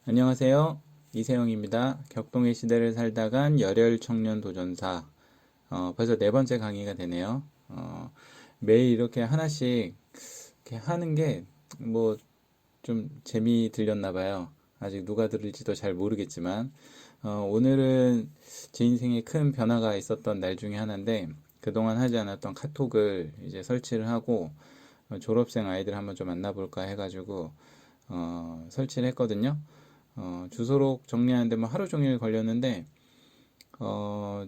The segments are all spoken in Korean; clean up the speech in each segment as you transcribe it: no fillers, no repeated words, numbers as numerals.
안녕하세요. 이세영입니다. 격동의 시대를 살다 간 열혈 청년 도전사. 벌써 네 번째 강의가 되네요. 매일 이렇게 하나씩 이렇게 하는 게 뭐 좀 재미 들렸나 봐요. 아직 누가 들을지도 잘 모르겠지만, 오늘은 제 인생에 큰 변화가 있었던 날 중에 하나인데, 그동안 하지 않았던 카톡을 이제 설치를 하고, 졸업생 아이들 한번 좀 만나볼까 해가지고, 설치를 했거든요. 주소록 정리하는데 뭐 하루 종일 걸렸는데,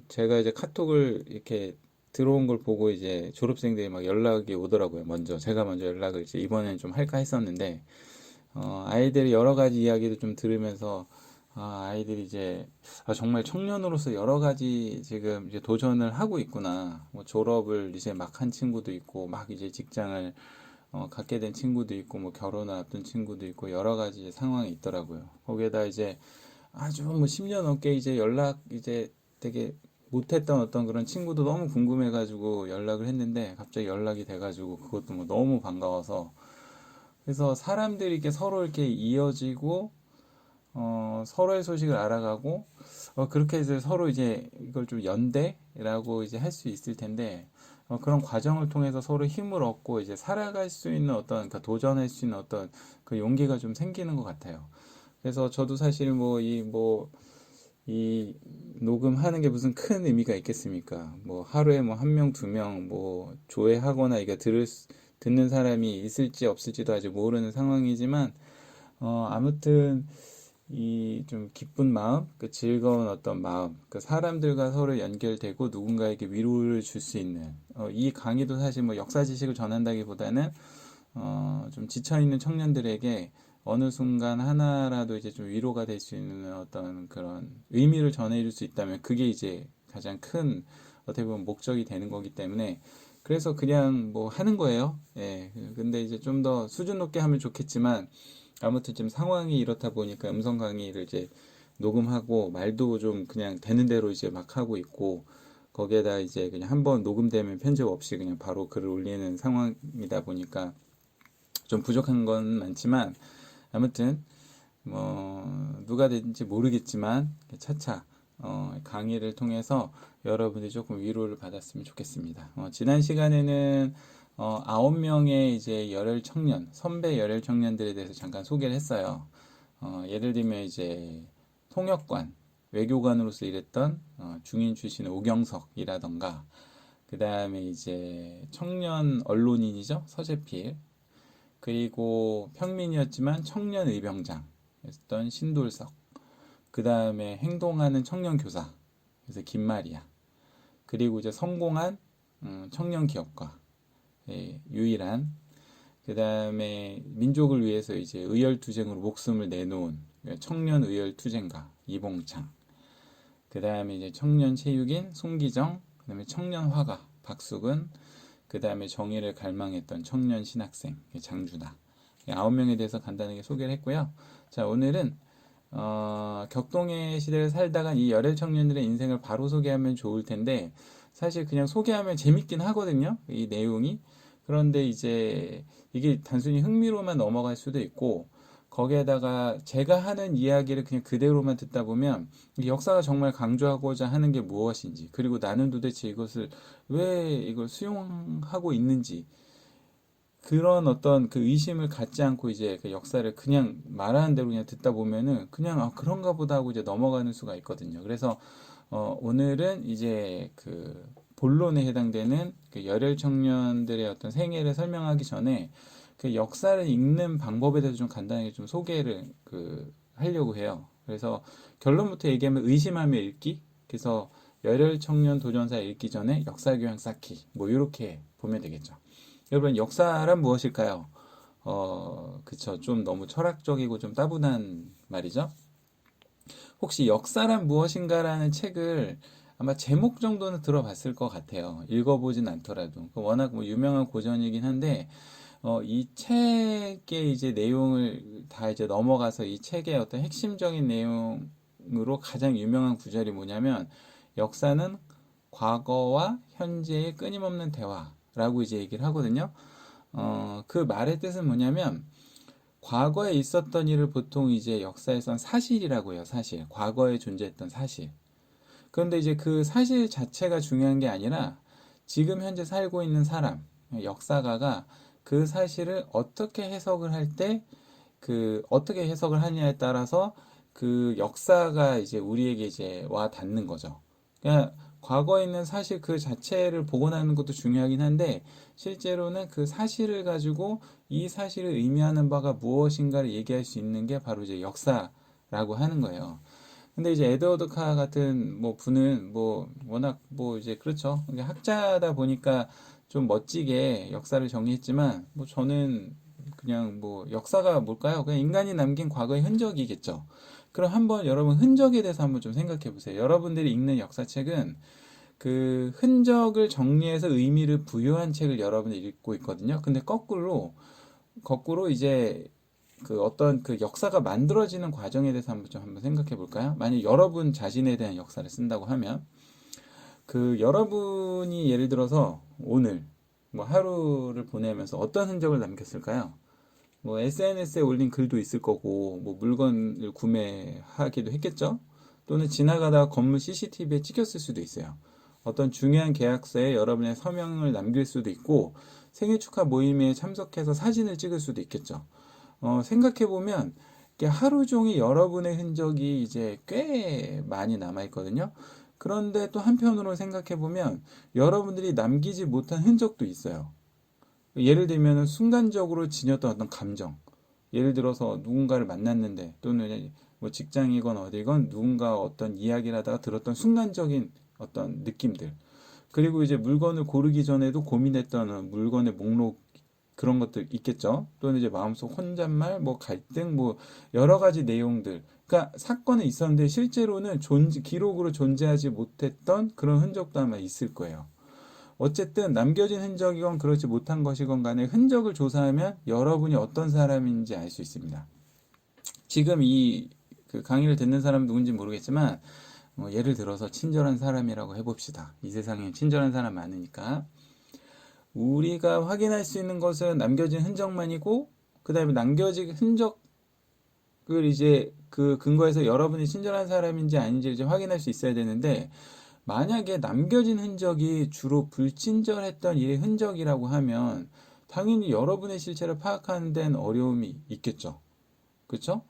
제가 이제 카톡을 이렇게 들어온 걸 보고 이제 졸업생들이 막 연락이 오더라고요. 제가 먼저 연락을 이제 이번에는 좀 할까 했었는데, 아이들의 여러 가지 이야기를 좀 들으면서, 아이들이 이제, 정말 청년으로서 여러 가지 지금 이제 도전을 하고 있구나. 뭐 졸업을 이제 막 한 친구도 있고, 막 이제 직장을 갖게 된 친구도 있고, 뭐 결혼을 앞둔 친구도 있고, 여러 가지 상황이 있더라고요. 거기에다 이제 아주 뭐 10년 넘게 이제 연락 이제 되게 못했던 어떤 그런 친구도 너무 궁금해가지고 연락을 했는데 갑자기 연락이 돼가지고 그것도 뭐 너무 반가워서 그래서 사람들이 이렇게 서로 이렇게 이어지고 서로의 소식을 알아가고 그렇게 해서 서로 이제 이걸 좀 연대라고 이제 할 수 있을 텐데 그런 과정을 통해서 서로 힘을 얻고 이제 살아갈 수 있는 어떤 그러니까 도전할 수 있는 어떤 그 용기가 좀 생기는 것 같아요. 그래서 저도 사실 이 녹음하는 게 무슨 큰 의미가 있겠습니까? 뭐 하루에 뭐 한 명, 두 명 뭐 조회하거나 이게 듣는 사람이 있을지 없을지도 아직 모르는 상황이지만 아무튼 이 좀 기쁜 마음, 그 즐거운 어떤 마음, 그 사람들과 서로 연결되고 누군가에게 위로를 줄 수 있는 이 강의도 사실 뭐 역사 지식을 전한다기보다는 좀 지쳐있는 청년들에게 어느 순간 하나라도 이제 좀 위로가 될 수 있는 어떤 그런 의미를 전해줄 수 있다면 그게 이제 가장 큰 어떻게 보면 목적이 되는 거기 때문에 그래서 그냥 뭐 하는 거예요. 예. 근데 이제 좀 더 수준 높게 하면 좋겠지만 아무튼 지금 상황이 이렇다 보니까 음성 강의를 이제 녹음하고 말도 좀 그냥 되는 대로 이제 막 하고 있고 거기에다 이제 그냥 한번 녹음되면 편집 없이 그냥 바로 글을 올리는 상황이다 보니까 좀 부족한 건 많지만 아무튼 뭐 누가 된지 모르겠지만 차차 강의를 통해서 여러분들이 조금 위로를 받았으면 좋겠습니다. 지난 시간에는 9명의 이제 열혈 청년, 선배 열혈 청년들에 대해서 잠깐 소개를 했어요. 예를 들면 이제 통역관, 외교관으로서 일했던 중인 출신의 오경석이라던가 그 다음에 이제 청년 언론인이죠. 서재필. 그리고 평민이었지만 청년 의병장이었던 신돌석. 그 다음에 행동하는 청년 교사. 그래서 김마리아. 그리고 이제 성공한 청년 기업가. 예, 유일한. 그 다음에 민족을 위해서 이제 의열투쟁으로 목숨을 내놓은 청년 의열투쟁가 이봉창. 그 다음에 이제 청년 체육인 송기정. 그 다음에 청년 화가 박수근. 그 다음에 정의를 갈망했던 청년 신학생 장준하 9명에 대해서 간단하게 소개를 했고요. 자, 오늘은 격동의 시대를 살다간 이 열혈 청년들의 인생을 바로 소개하면 좋을 텐데 사실 그냥 소개하면 재밌긴 하거든요. 이 내용이. 그런데 이제 이게 단순히 흥미로만 넘어갈 수도 있고 거기에다가 제가 하는 이야기를 그냥 그대로만 듣다 보면 역사가 정말 강조하고자 하는 게 무엇인지 그리고 나는 도대체 이것을 왜 이걸 수용하고 있는지 그런 어떤 그 의심을 갖지 않고 이제 그 역사를 그냥 말하는 대로 그냥 듣다 보면은 그냥 그런가 보다 하고 이제 넘어가는 수가 있거든요. 그래서 오늘은 이제 그 본론에 해당되는 그 열혈 청년들의 어떤 생애를 설명하기 전에 그 역사를 읽는 방법에 대해서 좀 간단하게 좀 소개를 하려고 해요. 그래서 결론부터 얘기하면 의심하며 읽기. 그래서 열혈 청년 도전사 읽기 전에 역사 교양 쌓기. 뭐 이렇게 보면 되겠죠. 여러분 역사란 무엇일까요? 그쵸. 좀 너무 철학적이고 좀 따분한 말이죠. 혹시 역사란 무엇인가라는 책을 아마 제목 정도는 들어봤을 것 같아요. 읽어보진 않더라도. 워낙 뭐 유명한 고전이긴 한데, 이 책의 이제 내용을 다 이제 넘어가서 이 책의 어떤 핵심적인 내용으로 가장 유명한 구절이 뭐냐면, 역사는 과거와 현재의 끊임없는 대화라고 이제 얘기를 하거든요. 그 말의 뜻은 뭐냐면, 과거에 있었던 일을 보통 이제 역사에선 사실이라고 해요, 사실. 과거에 존재했던 사실. 그런데 이제 그 사실 자체가 중요한 게 아니라 지금 현재 살고 있는 사람, 역사가가 그 사실을 어떻게 해석을 할 때 그 어떻게 해석을 하냐에 따라서 그 역사가 이제 우리에게 이제 와 닿는 거죠. 그러니까 과거에 있는 사실 그 자체를 복원하는 것도 중요하긴 한데 실제로는 그 사실을 가지고 이 사실을 의미하는 바가 무엇인가를 얘기할 수 있는 게 바로 이제 역사라고 하는 거예요. 근데 이제 에드워드 카 같은 뭐 분은 뭐 워낙 뭐 이제 그렇죠. 학자다 보니까 좀 멋지게 역사를 정리했지만 뭐 저는 그냥 뭐 역사가 뭘까요? 그냥 인간이 남긴 과거의 흔적이겠죠. 그럼 한번 여러분 흔적에 대해서 한번 좀 생각해 보세요. 여러분들이 읽는 역사책은 그 흔적을 정리해서 의미를 부여한 책을 여러분이 읽고 있거든요. 근데 거꾸로 이제 그 어떤 그 역사가 만들어지는 과정에 대해서 한번 생각해 볼까요? 만약 여러분 자신에 대한 역사를 쓴다고 하면 그 여러분이 예를 들어서 오늘 뭐 하루를 보내면서 어떤 흔적을 남겼을까요? 뭐 SNS에 올린 글도 있을 거고 뭐 물건을 구매하기도 했겠죠? 또는 지나가다가 건물 CCTV에 찍혔을 수도 있어요. 어떤 중요한 계약서에 여러분의 서명을 남길 수도 있고 생일 축하 모임에 참석해서 사진을 찍을 수도 있겠죠. 생각해보면 하루 종일 여러분의 흔적이 이제 꽤 많이 남아있거든요. 그런데 또 한편으로 생각해보면 여러분들이 남기지 못한 흔적도 있어요. 예를 들면 순간적으로 지녔던 어떤 감정. 예를 들어서 누군가를 만났는데 또는 뭐 직장이건 어디건 누군가 어떤 이야기를 하다가 들었던 순간적인 어떤 느낌들. 그리고 이제 물건을 고르기 전에도 고민했던 물건의 목록 그런 것들 있겠죠. 또는 이제 마음속 혼잣말, 뭐 갈등, 뭐 여러 가지 내용들. 그러니까 사건은 있었는데 실제로는 기록으로 존재하지 못했던 그런 흔적도 아마 있을 거예요. 어쨌든 남겨진 흔적이건 그렇지 못한 것이건 간에 흔적을 조사하면 여러분이 어떤 사람인지 알 수 있습니다. 지금 이 그 강의를 듣는 사람 누군지 모르겠지만 뭐 예를 들어서 친절한 사람이라고 해봅시다. 이 세상에 친절한 사람 많으니까. 우리가 확인할 수 있는 것은 남겨진 흔적만이고, 그 다음에 남겨진 흔적을 이제 그 근거에서 여러분이 친절한 사람인지 아닌지 이제 확인할 수 있어야 되는데, 만약에 남겨진 흔적이 주로 불친절했던 일의 흔적이라고 하면, 당연히 여러분의 실체를 파악하는 데는 어려움이 있겠죠. 그쵸?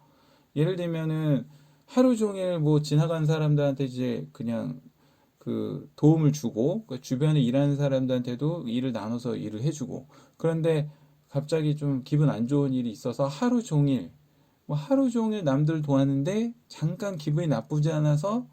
예를 들면은 하루 종일 뭐 지나간 사람들한테 이제 그냥 그 도움을 주고 그 주변에 일하는 사람들한테도 일을 나눠서 일을 해주고 그런데 갑자기 좀 기분 안 좋은 일이 있어서 하루 종일 남들 도왔는데 잠깐 기분이 나쁘지 않아서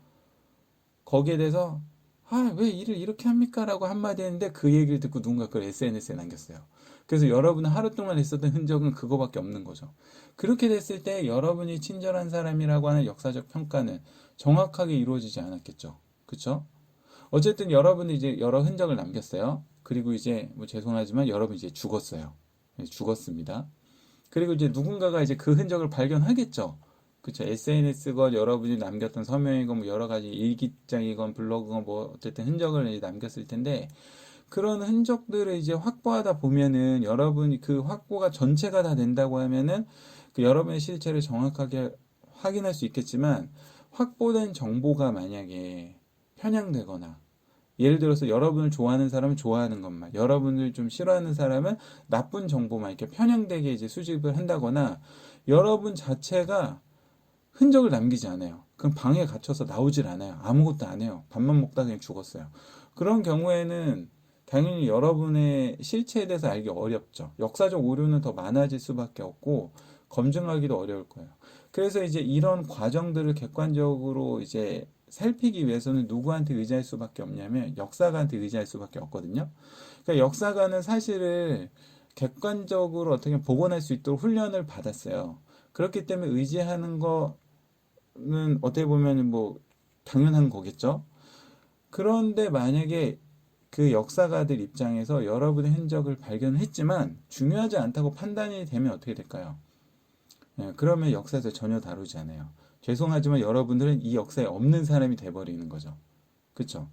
거기에 대해서 아, 왜 일을 이렇게 합니까? 라고 한마디 했는데 그 얘기를 듣고 누군가 그걸 SNS에 남겼어요. 그래서 여러분은 하루 동안 있었던 흔적은 그거밖에 없는 거죠. 그렇게 됐을 때 여러분이 친절한 사람이라고 하는 역사적 평가는 정확하게 이루어지지 않았겠죠. 그쵸? 어쨌든 여러분이 이제 여러 흔적을 남겼어요. 그리고 이제 뭐 죄송하지만 여러분 이제 죽었어요. 죽었습니다. 그리고 이제 누군가가 이제 그 흔적을 발견하겠죠. 그쵸. SNS건 여러분이 남겼던 서명이건 뭐 여러 가지 일기장이건 블로그건 뭐 어쨌든 흔적을 이제 남겼을 텐데 그런 흔적들을 이제 확보하다 보면은 여러분이 그 확보가 전체가 다 된다고 하면은 그 여러분의 실체를 정확하게 확인할 수 있겠지만 확보된 정보가 만약에 편향되거나 예를 들어서 여러분을 좋아하는 사람은 좋아하는 것만, 여러분을 좀 싫어하는 사람은 나쁜 정보만 이렇게 편향되게 이제 수집을 한다거나 여러분 자체가 흔적을 남기지 않아요. 그럼 방에 갇혀서 나오질 않아요. 아무것도 안 해요. 밥만 먹다 그냥 죽었어요. 그런 경우에는 당연히 여러분의 실체에 대해서 알기 어렵죠. 역사적 오류는 더 많아질 수밖에 없고 검증하기도 어려울 거예요. 그래서 이제 이런 과정들을 객관적으로 이제 살피기 위해서는 누구한테 의지할 수밖에 없냐면 역사가한테 의지할 수밖에 없거든요. 그러니까 역사가는 사실을 객관적으로 어떻게 복원할 수 있도록 훈련을 받았어요. 그렇기 때문에 의지하는 거는 어떻게 보면 뭐 당연한 거겠죠. 그런데 만약에 그 역사가들 입장에서 여러분의 흔적을 발견했지만 중요하지 않다고 판단이 되면 어떻게 될까요? 그러면 역사에서 전혀 다루지 않아요. 죄송하지만 여러분들은 이 역사에 없는 사람이 돼버리는 거죠. 그쵸?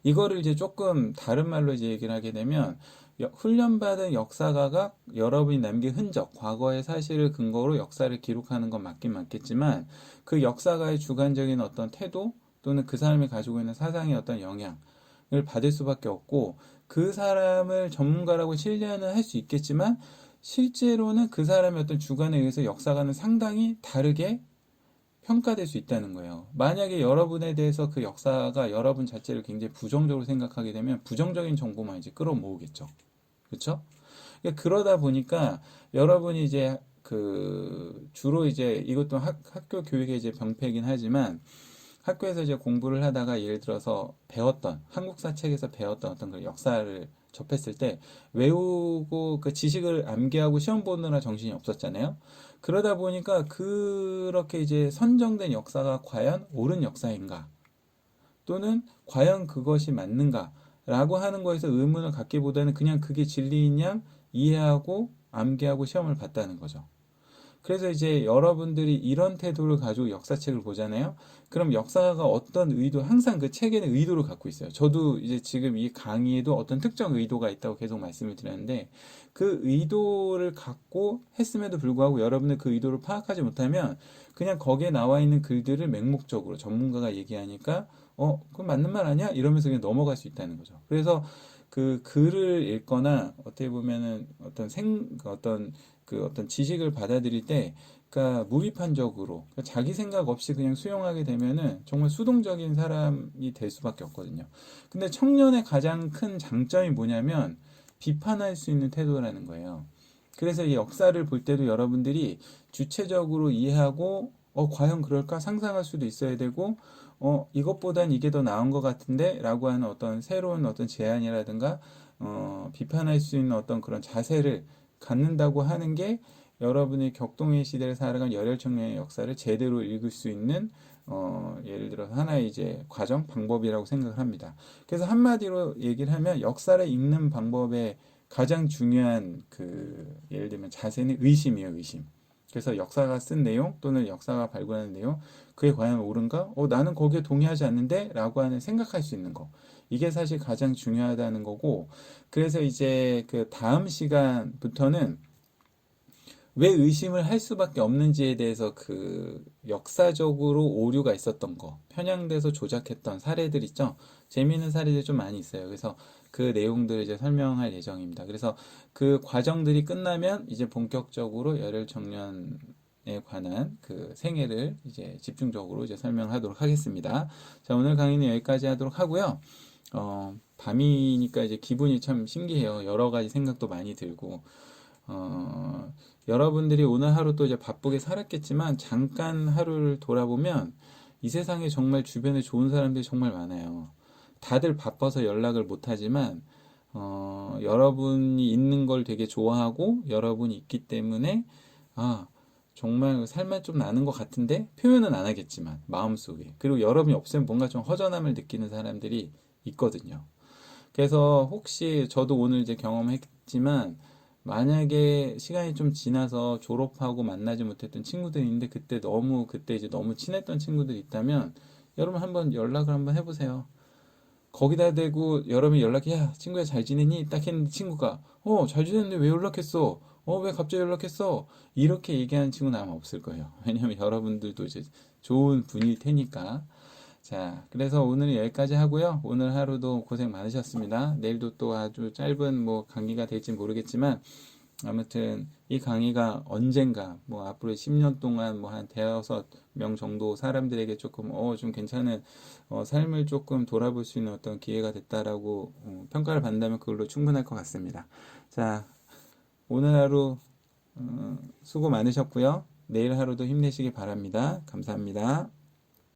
이거를 이제 조금 다른 말로 이제 얘기를 하게 되면 훈련받은 역사가가 여러분이 남긴 흔적, 과거의 사실을 근거로 역사를 기록하는 건 맞긴 맞겠지만 그 역사가의 주관적인 어떤 태도 또는 그 사람이 가지고 있는 사상의 어떤 영향을 받을 수밖에 없고 그 사람을 전문가라고 신뢰는 할 수 있겠지만 실제로는 그 사람의 어떤 주관에 의해서 역사가는 상당히 다르게 평가될 수 있다는 거예요. 만약에 여러분에 대해서 그 역사가 여러분 자체를 굉장히 부정적으로 생각하게 되면 부정적인 정보만 이제 끌어모으겠죠. 그렇죠? 그러다 보니까 여러분이 이제 그 주로 이제 이것도 학교 교육의 이제 병폐긴 하지만 학교에서 이제 공부를 하다가 예를 들어서 배웠던 한국사 책에서 배웠던 어떤 그 역사를 접했을 때 외우고 그 지식을 암기하고 시험 보느라 정신이 없었잖아요. 그러다 보니까 그렇게 이제 선정된 역사가 과연 옳은 역사인가 또는 과연 그것이 맞는가 라고 하는 거에서 의문을 갖기보다는 그냥 그게 진리인 양 이해하고 암기하고 시험을 봤다는 거죠. 그래서 이제 여러분들이 이런 태도를 가지고 역사책을 보잖아요. 그럼 역사가 어떤 의도, 항상 그 책에는 의도를 갖고 있어요. 저도 이제 지금 이 강의에도 어떤 특정 의도가 있다고 계속 말씀을 드렸는데 그 의도를 갖고 했음에도 불구하고 여러분들 그 의도를 파악하지 못하면 그냥 거기에 나와 있는 글들을 맹목적으로 전문가가 얘기하니까 그건 맞는 말 아니야? 이러면서 그냥 넘어갈 수 있다는 거죠. 그래서 그 글을 읽거나 어떻게 보면은 어떤 지식을 받아들일 때, 그러니까 무비판적으로, 그러니까 자기 생각 없이 그냥 수용하게 되면은 정말 수동적인 사람이 될 수밖에 없거든요. 근데 청년의 가장 큰 장점이 뭐냐면 비판할 수 있는 태도라는 거예요. 그래서 이 역사를 볼 때도 여러분들이 주체적으로 이해하고, 과연 그럴까? 상상할 수도 있어야 되고, 이것보단 이게 더 나은 것 같은데? 라고 하는 어떤 새로운 어떤 제안이라든가, 비판할 수 있는 어떤 그런 자세를 갖는다고 하는 게 여러분이 격동의 시대를 살아간 열혈 청년의 역사를 제대로 읽을 수 있는 예를 들어서 하나의 이제 과정, 방법이라고 생각을 합니다. 그래서 한마디로 얘기를 하면 역사를 읽는 방법의 가장 중요한 그 예를 들면 자세는 의심이에요, 의심. 그래서 역사가 쓴 내용 또는 역사가 발굴하는 내용 그게 과연 옳은가? 나는 거기에 동의하지 않는데? 라고 하는 생각할 수 있는 거. 이게 사실 가장 중요하다는 거고 그래서 이제 그 다음 시간부터는 왜 의심을 할 수밖에 없는지에 대해서 그 역사적으로 오류가 있었던 거, 편향돼서 조작했던 사례들 있죠? 재미있는 사례들이 좀 많이 있어요. 그래서 그 내용들을 이제 설명할 예정입니다. 그래서 그 과정들이 끝나면 이제 본격적으로 열혈 청년에 관한 그 생애를 이제 집중적으로 이제 설명하도록 하겠습니다. 자, 오늘 강의는 여기까지 하도록 하고요. 밤이니까 이제 기분이 참 신기해요. 여러 가지 생각도 많이 들고, 여러분들이 오늘 하루 또 이제 바쁘게 살았겠지만 잠깐 하루를 돌아보면 이 세상에 정말 주변에 좋은 사람들이 정말 많아요. 다들 바빠서 연락을 못 하지만 여러분이 있는 걸 되게 좋아하고 여러분이 있기 때문에 정말 살만 좀 나는 것 같은데 표현은 안 하겠지만 마음속에 그리고 여러분이 없으면 뭔가 좀 허전함을 느끼는 사람들이 있거든요. 그래서 혹시 저도 오늘 이제 경험했지만 만약에 시간이 좀 지나서 졸업하고 만나지 못했던 친구들이 있는데 그때 이제 너무 친했던 친구들이 있다면 여러분 한번 연락을 한번 해보세요. 거기다 대고 여러분이 야 친구야 잘 지내니? 딱 했는데 친구가 잘 지냈는데 왜 연락했어? 왜 갑자기 연락했어? 이렇게 얘기하는 친구는 아마 없을 거예요. 왜냐면 여러분들도 이제 좋은 분일 테니까. 자, 그래서 오늘은 여기까지 하고요. 오늘 하루도 고생 많으셨습니다. 내일도 또 아주 짧은 뭐 강의가 될지 모르겠지만 아무튼 이 강의가 언젠가 뭐 앞으로 10년 동안 뭐 한 대여섯 명 정도 사람들에게 조금 좀 괜찮은 삶을 조금 돌아볼 수 있는 어떤 기회가 됐다라고 평가를 받는다면 그걸로 충분할 것 같습니다. 자, 오늘 하루 수고 많으셨고요. 내일 하루도 힘내시기 바랍니다. 감사합니다.